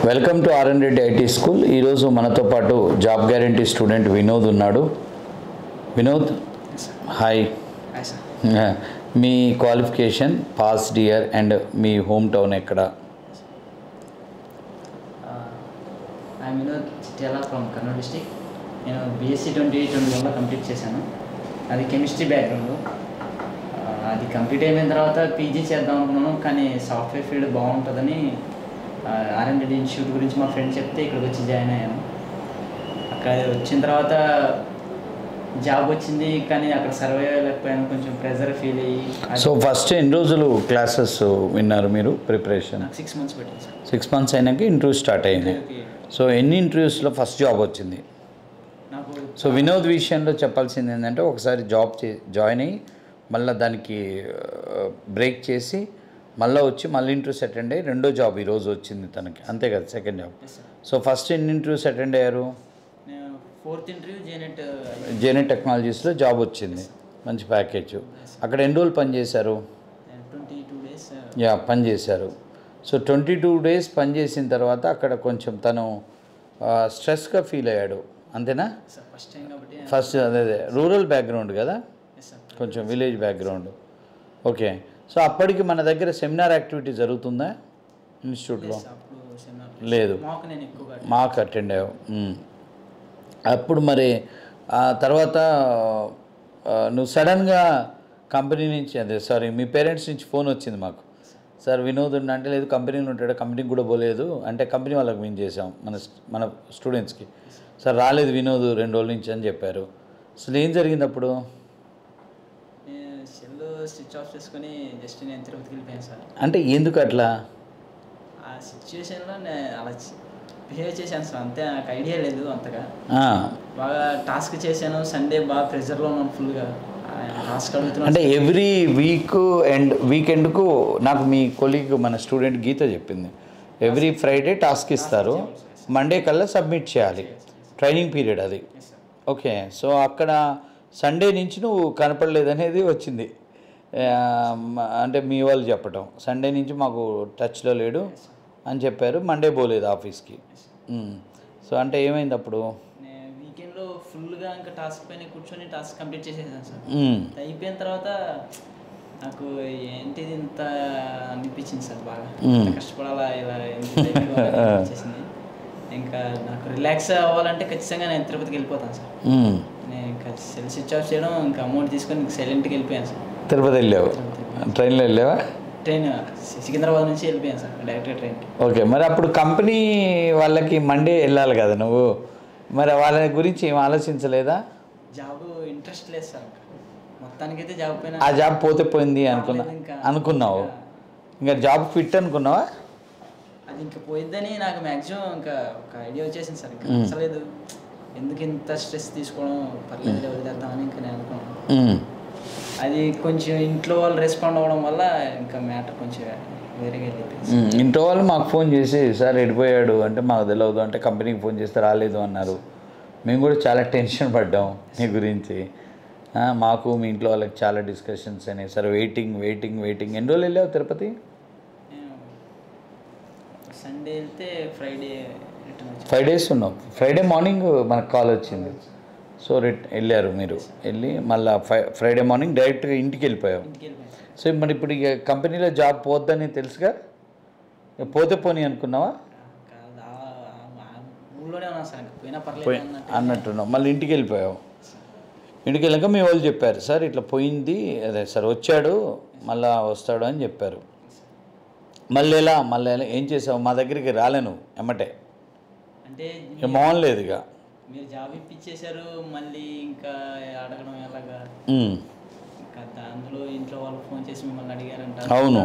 Welcome to R N Reddy IT school. ఈరోజు మనతో పాటు జాబ్ గ్యారంటీ స్టూడెంట్ వినోద్ ఉన్నాడు. వినోద్, హాయ్. మీ క్వాలిఫికేషన్, పాస్ట్ ఇయర్ అండ్ మీ హోమ్ టౌన్ ఎక్కడ? I'm Vinod Chityala from Kurnool district. నేను బీఎస్సీ 2021లో కంప్లీట్ చేశాను. అది కెమిస్ట్రీ బ్యాక్గ్రౌండ్. అది కంప్లీట్ అయిపోయిన తర్వాత పీజీ చేద్దాం అనుకున్నాను, కానీ సాఫ్ట్వేర్ ఫీల్డ్ బాగుంటుందని ఆర్ఎన్ రెడ్డి ఇన్స్టిట్యూట్ గురించి మా ఫ్రెండ్ చెప్తే ఇక్కడికి వచ్చి జాయిన్ అయ్యాను. అక్కడ వచ్చిన తర్వాత జాబ్ వచ్చింది, కానీ అక్కడ సర్వే అవ్వలేకపోయాను, కొంచెం ప్రెజర్ ఫీల్ అయ్యి. సో ఫస్ట్ ఎన్ని రోజులు క్లాసెస్ విన్నారు మీరు? ప్రిపరేషన్ 6 months పెట్టింది సార్. 6 months అయినాక ఇంటర్వ్యూ స్టార్ట్ అయింది. సో ఎన్ని ఇంటర్వ్యూస్లో ఫస్ట్ జాబ్ వచ్చింది? నాకు సో వినోద్ విషయంలో చెప్పాల్సింది ఏంటంటే, ఒకసారి జాయిన్ అయ్యి మళ్ళీ దానికి బ్రేక్ చేసి మళ్ళీ వచ్చి మళ్ళీ ఇంటర్వ్యూస్ అటెండ్ అయ్యి రెండో జాబ్ ఈరోజు వచ్చింది తనకి, అంతే కదా? Second job. సో ఫస్ట్ ఎన్ని ఇంటర్వ్యూస్ అటెండ్ అయ్యారు? నేను 4th ఇంటర్వ్యూ జేనెట్ టెక్నాలజీస్లో జాబ్ వచ్చింది, మంచి ప్యాకేజ్. అక్కడ ఎన్ని రోజులు పనిచేశారు? 22 days పనిచేశారు. సో 22 days పనిచేసిన తర్వాత అక్కడ కొంచెం తను స్ట్రెస్గా ఫీల్ అయ్యాడు, అంతేనా? ఫస్ట్ టైం కాబట్టి. ఫస్ట్ అదే రూరల్ బ్యాక్గ్రౌండ్ కదా, కొంచెం విలేజ్ బ్యాక్గ్రౌండ్. ఓకే. సో అప్పటికి మన దగ్గర సెమినార్ యాక్టివిటీ జరుగుతుందా ఇన్స్టిట్యూట్లో? లేదు, మాకు అటెండ్ అయ్యావు. అప్పుడు మరి ఆ తర్వాత నువ్వు సడన్గా కంపెనీ నుంచి మీ పేరెంట్స్ నుంచి ఫోన్ వచ్చింది మాకు, సార్ వినోద్ అంటే. లేదు, కంపెనీలో ఉంటాడు, కంపెనీకి కూడా పోలేదు అంటే. కంపెనీ వాళ్ళకి మేము చేసాం మన స్టూడెంట్స్కి. సార్ రాలేదు వినోద్ 2 రోజుల నుంచి అని చెప్పారు. అసలు ఏం జరిగింది అప్పుడు? సెల్ స్విచ్ ఆఫ్ చేసుకొని జస్ట్ నేను తిరుపతికి వెళ్ళిపోయాను సార్. అంటే ఎందుకు అట్లా? ఆ సిచ్యువేషన్లో నేను అలా బిహేవ్ చేశాను సార్, అంతే. నాకు ఐడియా లేదు అంతగా. బాగా టాస్క్ చేశాను. సండే బాగా ప్రెషర్లో ఉన్నాను ఫుల్గా. టాస్క్ అడుగుతున్నాను. అంటే ఎవ్రీ వీక్ అండ్ వీకెండ్కు నాకు మీ కొలీగ్ మన స్టూడెంట్ గీత చెప్పింది, ఎవ్రీ ఫ్రైడే టాస్క్ ఇస్తారు, మండే కల్లా సబ్మిట్ చేయాలి. ట్రైనింగ్ పీరియడ్ అది. ఓకే. సో అక్కడ సండే నుంచి నువ్వు కనపడలేదనేది వచ్చింది, అంటే మీ వాళ్ళు చెప్పటం. సండే నుంచి మాకు టచ్లో లేడు అని చెప్పారు, మండే పోలేదు ఆఫీస్కి. సో అంటే ఏమైంది అప్పుడు? వీకెండ్లో ఫుల్గా ఇంకా టాస్క్ పైన కూర్చొని టాస్క్ కంప్లీట్ చేసేసాను సార్. అయిపోయిన తర్వాత నాకు ఏంటిది ఇంత అనిపించింది సార్, బాగా కష్టపడాలా ఇలా వచ్చేసింది. ఇంకా నాకు రిలాక్స్ అవ్వాలంటే ఖచ్చితంగా నేను తిరుపతికి వెళ్ళిపోతాను సార్. నేను ఇంకా సెల్ స్విచ్ ఆఫ్ చేయడం, ఇంకా అమౌంట్ తీసుకొని సైలెంట్గా వెళ్ళిపోయాను సార్. తిరుపతి వెళ్ళావు? ట్రైన్లో వెళ్ళావా? ట్రైన్ సికింద్రాబాద్ నుంచి వెళ్ళిపోయాను సార్, డైరెక్ట్గా ట్రైన్కి. ఓకే. మరి అప్పుడు కంపెనీ వాళ్ళకి మండే వెళ్ళాలి కదా నువ్వు, మరి వాళ్ళ గురించి ఏం ఆలోచించలేదా? జాబ్ ఇంట్రెస్ట్ లేదు సార్ మొత్తానికైతే. జాబ్ పైన ఆ జాబ్ పోతే పోయింది అనుకున్నావు, ఇంకా జాబ్ ఫిట్ అనుకున్నావా? అది ఇంకా పోయిద్దని నాకు మ్యాక్సిమం ఇంకా ఒక ఐడియా వచ్చేసింది సార్. ఇంకా అసలేదు ఎందుకు ఇంత స్ట్రెస్ తీసుకోవడం, పర్లేదు వదిలేద్దామని ఇంకా నేను అనుకున్నాను. అది కొంచెం ఇంట్లో వాళ్ళు రెస్పాండ్ అవ్వడం వల్ల ఇంకా మ్యాటర్ కొంచెం వేరేగా వెళ్ళిపోయింది. ఇంట్లో వాళ్ళు మాకు ఫోన్ చేసి, సార్ ఎడిపోయాడు అంటే మాకు తెలియదు అంటే, కంపెనీకి ఫోన్ చేస్తే రాలేదు అన్నారు. మేము కూడా చాలా టెన్షన్ పడ్డాం మీ గురించి. మాకు మీ ఇంట్లో వాళ్ళకి చాలా డిస్కషన్స్ అయినాయి. Sir waiting. ఎన్ని రోజులు వెళ్ళావు తిరుపతి? సండే వెళ్తే ఫ్రైడే రిటర్న్. 5 days ఉన్నావు. ఫ్రైడే మార్నింగ్ మనకు కాల్ వచ్చింది. సో వెళ్ళారు మీరు, వెళ్ళి మళ్ళీ ఫ్రైడే మార్నింగ్ డైరెక్ట్గా ఇంటికి వెళ్ళిపోయావు. సో మరి ఇప్పుడు ఇక కంపెనీలో జాబ్ పోద్దని తెలుసుగా, పోతే పోనీ అనుకున్నావా? ఊళ్ళోనే ఉన్నా సార్, పోయినా పర్లేదు అన్నట్టున్నావు. మళ్ళీ ఇంటికి వెళ్ళిపోయావు. ఇంటికి వెళ్ళాక మీ వాళ్ళు చెప్పారు, సార్ ఇట్లా పోయింది, అదే సార్ వచ్చాడు, మళ్ళీ వస్తాడు అని చెప్పారు. మళ్ళీ ఎలా ఏం చేసావు? మా దగ్గరికి రాలేను ఎమ్మటే అంటే మోహన్ లేదు, ఇక మీరు జాబ్ ఇప్పించేశారు, మళ్ళీ ఇంకా అడగడం ఎలాగా? ఇంకా అందులో ఇంట్లో వాళ్ళు ఫోన్ చేసి మిమ్మల్ని అడిగారంట. అవును.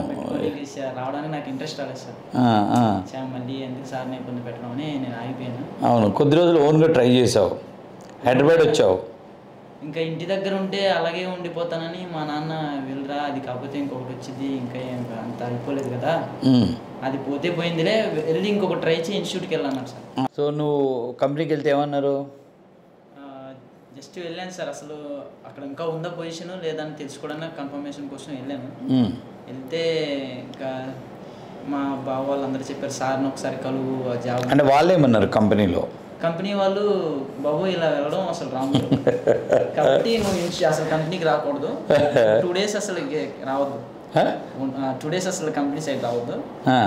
రావడానికి నాకు ఇంట్రెస్ట్ రాలేదు సార్. మళ్ళీ ఎందుకు సార్ని ఇబ్బంది పెట్టడం అని నేను ఆగిపోయాను. అవును, కొద్ది రోజులు ఓన్గా ట్రై చేసావు, హైదరాబాద్ వచ్చావు. ఇంకా ఇంటి దగ్గర ఉంటే అలాగే ఉండిపోతానని మా నాన్న, వెళ్ళరా, అది కాకపోతే ఇంకొకటి వచ్చింది, ఇంకా అంత అయిపోలేదు కదా, అది పోతే పోయిందిలే, వెళ్ళి ఇంకొక ట్రై చేయి, ఇన్స్టిట్యూట్కి వెళ్ళాను సార్. సో నువ్వు కంపెనీకి వెళ్తే ఏమన్నారు? జస్ట్ వెళ్ళాను సార్. అసలు అక్కడ ఇంకా ఉందా పొజిషన్ లేదని తెలుసుకోవడానికి కన్ఫర్మేషన్ కోసం వెళ్ళాను. వెళ్తే ఇంకా మా బావ వాళ్ళందరూ చెప్పారు సార్ని ఒకసారి కలువు జాబ్. అంటే వాళ్ళు ఏమన్నారు కంపెనీలో? కంపెనీ వాళ్ళు బాబు ఇలా వెళ్ళడం అసలు రాదు కాబట్టి నువ్వు అసలు కంపెనీకి రాకూడదు, 2 days అసలు రావద్దు, 2 days అసలు కంపెనీ సైడ్ రావద్దు,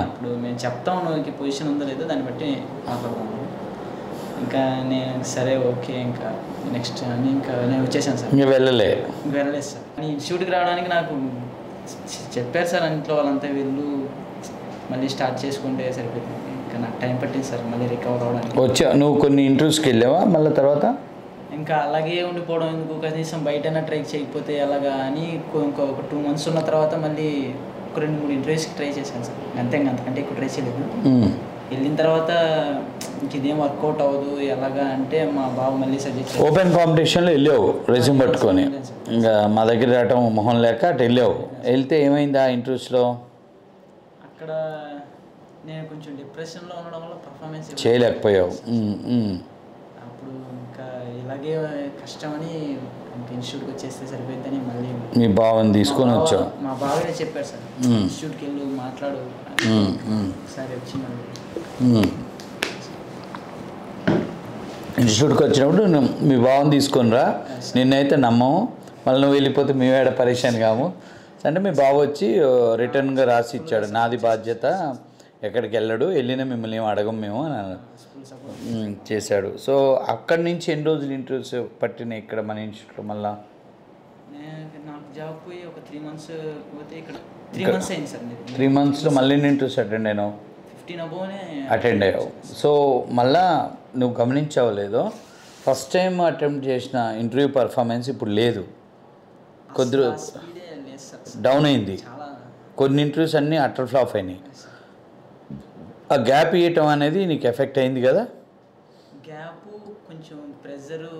ఇప్పుడు మేము చెప్తాం నువ్వు పొజిషన్ ఉందో లేదో దాన్ని బట్టి మాట్లాడదాము. ఇంకా నేను సరే ఓకే ఇంకా నెక్స్ట్ అని ఇంకా నేను వచ్చేసాను సార్. ఇంకా వెళ్ళలేదు సార్. ఇన్స్టిట్యూట్కి రావడానికి నాకు చెప్పారు సార్ ఇంట్లో వాళ్ళంతా, వీళ్ళు మళ్ళీ స్టార్ట్ చేసుకుంటే సరిపోతుంది. ఇంకా నాకు టైం పట్టింది సార్ మళ్ళీ రికవర్ అవ్వడానికి. వచ్చా నువ్వు కొన్ని ఇంటర్వ్యూస్కి వెళ్ళావా మళ్ళీ తర్వాత? ఇంకా అలాగే ఉండిపోవడం ఎందుకు, కనీసం బయటైనా ట్రై చేయకపోతే ఎలాగా అని ఇంకొక 2 months ఉన్న తర్వాత మళ్ళీ ఒక 2-3 ఇంటర్వ్యూస్కి ట్రై చేశాను సార్. అంతకంటే ఎక్కువ ట్రై చేయలేదు. వెళ్ళిన తర్వాత ఇంక ఇదేం వర్కౌట్ అవ్వదు ఎలాగా అంటే మా బావ మళ్ళీ సజెస్ట్. ఓపెన్ కాంపిటీషన్లో వెళ్ళావు రెజ్యూమ్ పట్టుకొని, ఇంకా మా దగ్గర రావటం మొహం లేక అటు వెళ్ళావు. వెళ్తే ఏమైంది ఆ ఇంటర్వ్యూస్లో? అక్కడ నేను కొంచెం డిప్రెషన్లో ఉండడం వల్ల పర్ఫార్మెన్స్ చేయలేకపోయావు. అప్పుడు ఇంకా ఇలాగే కష్టమని ఇన్స్టిట్యూట్కి వచ్చేస్తే సరిపోద్దని మళ్ళీ మీ బావని తీసుకొని వచ్చావు. మా బావే చెప్పారు సార్ ఇన్స్టిట్యూట్కి వెళ్ళు మాట్లాడు, సరే వచ్చిందండి. ఇన్స్టిట్యూట్కి వచ్చినప్పుడు మీ బావని తీసుకొని రా, నిన్నైతే నమ్మము, మళ్ళీ నువ్వు వెళ్ళిపోతే మేమేడ పరేషాన్ కాము అంటే మీ బావ వచ్చి రిటర్న్గా రాసి ఇచ్చాడు, నాది బాధ్యత, ఎక్కడికి వెళ్ళడు, వెళ్ళినా మిమ్మల్ని ఏం అడగం మేము అని చేశాడు. సో అక్కడి నుంచి ఎన్ని రోజులు ఇంటర్వ్యూస్ పట్టినాయి ఇక్కడ మన ఇన్స్టిట్యూట్లో? మళ్ళీ నాకు జాబ్ పోయి ఒక 3 months పోతే ఇక్కడ 3 months అయింది సార్. 3 monthsలో మళ్ళీ ఇంటర్వ్యూస్ అటెండ్ అయినావు? 15 above అటెండ్ అయ్యావు. సో మళ్ళా నువ్వు గమనించావు లేదో, ఫస్ట్ టైం అటెంప్ట్ చేసిన ఇంటర్వ్యూ పర్ఫార్మెన్స్ ఇప్పుడు లేదు, కొద్ది డౌన్ అయింది. కొన్ని ఇంటర్వ్యూస్ అన్నీ అటర్ ఫ్లాప్ అయినాయి. ఆ గ్యాప్ ఇవ్వటం అనేది నీకు ఎఫెక్ట్ అయింది కదా? గ్యాప్ కొంచెం ప్రెజరు,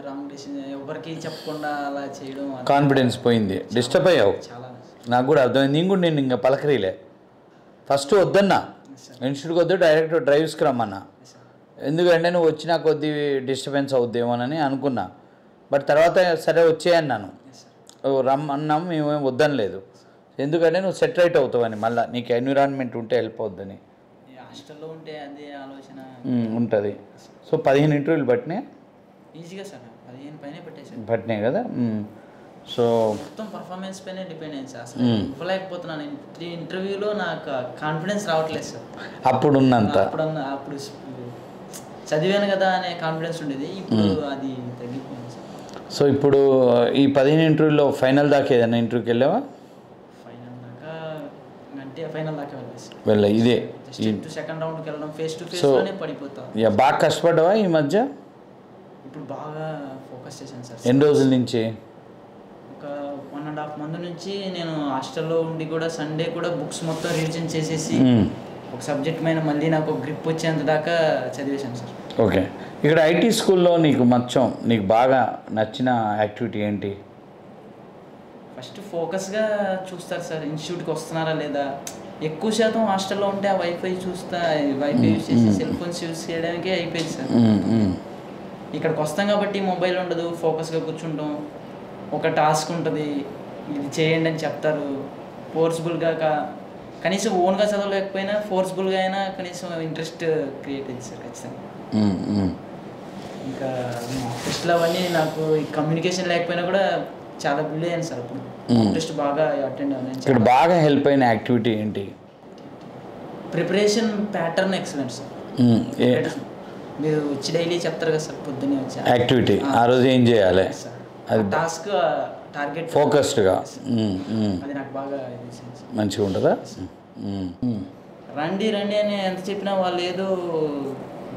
రాంగ్ డెసిషన్, ఎవరికి చెప్పకుండా అలా చేయడం, కాన్ఫిడెన్స్ పోయింది, డిస్టర్బ్ అయ్యావు. నాకు కూడా అర్థమైంది. నేను ఇంకా పలకరీలే, ఫస్ట్ వద్దన్నా ఇన్స్టిట్యూట్కి వద్దు, డైరెక్ట్ డ్రైవ్స్కి రమ్మన్నా. ఎందుకంటే నువ్వు వచ్చినా కొద్ది డిస్టర్బెన్స్ అవుద్దేమోనని అనుకున్నా. బట్ తర్వాత సరే వచ్చేయన్నాను, రమ్మన్నాం, మేమేం వద్దనలేదు. ఎందుకంటే నువ్వు సెట్ రైట్ అవుతావని, మళ్ళీ నీకు ఎన్విరాన్మెంట్ ఉంటే హెల్ప్ అవుద్దని. హాస్టల్లో ఉంటే అదే ఆలోచన ఉంటుంది. సో 15 ఇంటర్వ్యూలు పట్టినాయి ఈజీగా సార్, 15 పైన పట్టినాయి కదా. సో మొత్తం పర్ఫార్మెన్స్ పైనే డిపెండ్ అయింది సార్. అసలు ఇవ్వలేకపోతున్నాను. 3 ఇంటర్వ్యూలో నాకు కాన్ఫిడెన్స్ రావట్లేదు సార్. అప్పుడున్నంత అప్పుడు చదివాను కదా అనే కాన్ఫిడెన్స్ ఉండేది, ఇప్పుడు అది తగ్గిపోయింది సార్. సో ఇప్పుడు ఈ 15 ఇంటర్వ్యూలో ఫైనల్ దాకా ఏదైనా ఇంటర్వ్యూకి వెళ్ళావా? ఫైనల్ దాకా వెళ్ళలేదు. ఇదే సెకండ్ రౌండ్కి వెళ్ళడం, ఫేస్ టు ఫేస్లోనే పడిపోతా. బాగా కష్టపడ్డావా ఈ మధ్య? ఇప్పుడు బాగా ఫోకస్ చేశాను సార్. ఎన్ని రోజుల నుంచి? ఒక 1.5 month నుంచి నేను హాస్టల్లో ఉండి కూడా సండే కూడా బుక్స్ మొత్తం రివిజన్ చేసేసి ఒక సబ్జెక్ట్ మీద మళ్ళీ నాకు గ్రిప్ వచ్చేంత దాకా చదివేశాను సార్. ఓకే. ఇక్కడ ఐటీ స్కూల్లో నీకు బాగా నచ్చిన యాక్టివిటీ ఏంటి? ఫస్ట్ ఫోకస్గా చూస్తారు సార్, ఇన్స్టిట్యూట్కి వస్తున్నారా లేదా. ఎక్కువ శాతం హాస్టల్లో ఉంటే ఆ వైఫై యూస్ చేసి సెల్ ఫోన్స్ యూస్ చేయడానికే అయిపోయింది సార్. ఇక్కడికి వస్తాం కాబట్టి మొబైల్ ఉండదు, ఫోకస్గా కూర్చుంటాం, ఒక టాస్క్ ఉంటుంది, ఇది చేయండి అని చెప్తారు. ఫోర్స్ఫుల్గా కనీసం ఓన్గా చదవలేకపోయినా ఫోర్స్ఫుల్గా అయినా కనీసం ఇంట్రెస్ట్ క్రియేట్ అయింది సార్ ఖచ్చితంగా. ఇంకా టెస్ట్లు అవన్నీ నాకు కమ్యూనికేషన్ లేకపోయినా కూడా చాలా బిల్డ్ అయ్యాను సార్. అప్పుడు టెస్ట్ బాగా అటెండ్ అయ్యాను. ఇక్కడ బాగా హెల్ప్ అయిన యాక్టివిటీ ఏంటి? Preparation pattern excellent sir. మీరు వచ్చి డైలీ చెప్తారు కదా సార్, పొద్దున్నే వచ్చి యాక్టివిటీ ఆ రోజు ఏం చేయాలి, అది టాస్క్ టార్గెట్ ఫోకస్డ్గా, అది నాకు బాగా మంచిగా ఉంటుందా? రండి రండి అని ఎంత చెప్పినా వాళ్ళు ఏదో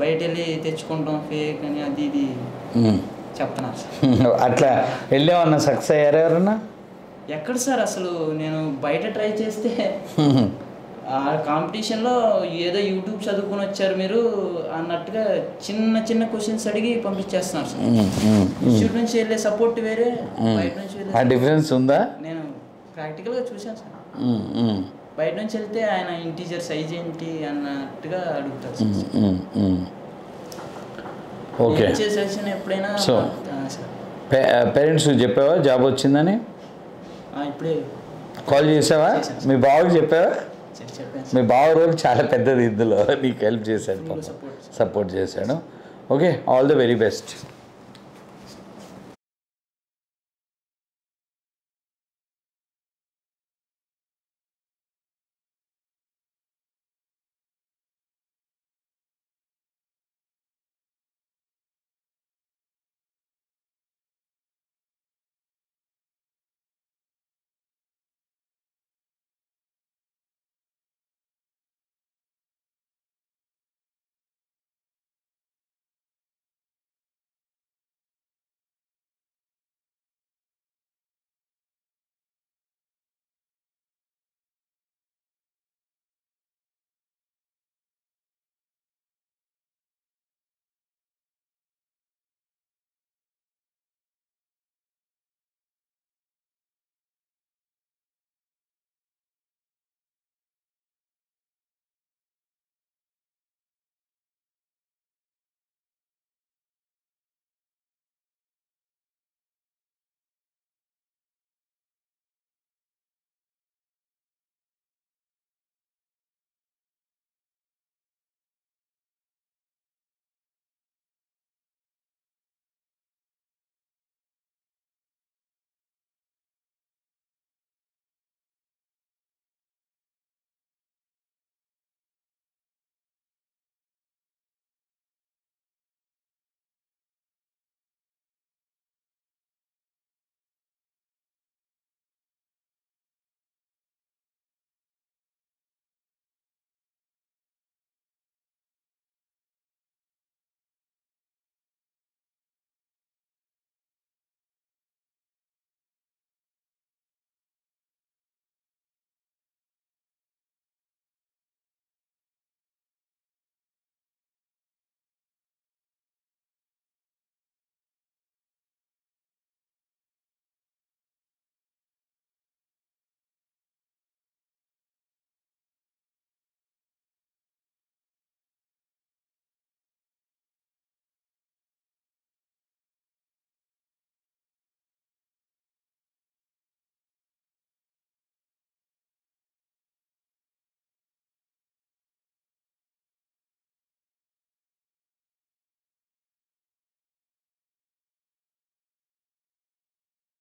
బయట వెళ్ళి తెచ్చుకుంటాం ఫేక్ అని అది ఇది చెప్తున్నారు సార్. అట్లా వెళ్ళేమన్నా సక్సెస్ అయ్యారు ఎవరన్నా? ఎక్కడ సార్, అసలు నేను బయట ట్రై చేస్తే ఆ కాంపిటీషన్లో ఏదో యూట్యూబ్ చదువుకొని వచ్చారు మీరు అన్నట్టుగా చిన్న చిన్న క్వశ్చన్స్ అడిగి పంపించేస్తున్నారు సార్. ఇన్స్టిట్యూట్ నుంచి వెళ్ళే సపోర్ట్ వేరే, బయట నుంచి వెళ్ళే డిఫరెన్స్ ఉందా? నేను ప్రాక్టికల్గా చూశాను సార్. బయట నుంచి వెళ్తే ఆయన ఇంటీజర్ సైజ్ ఏంటి అన్నట్టుగా అడుగుతారు సార్. ఓకే. సెషన్ ఎప్పుడైనా సో పేరెంట్స్ చెప్పావా జాబ్ వచ్చిందని? ఇప్పుడే కాల్ చేసావా? మీ బావకి చెప్పావా? చెప్పాను మీ బావ రోల్ చాలా పెద్దది ఇందులో, నీకు హెల్ప్ చేశాడు, సపోర్ట్ చేశాడు. Okay, all the very best.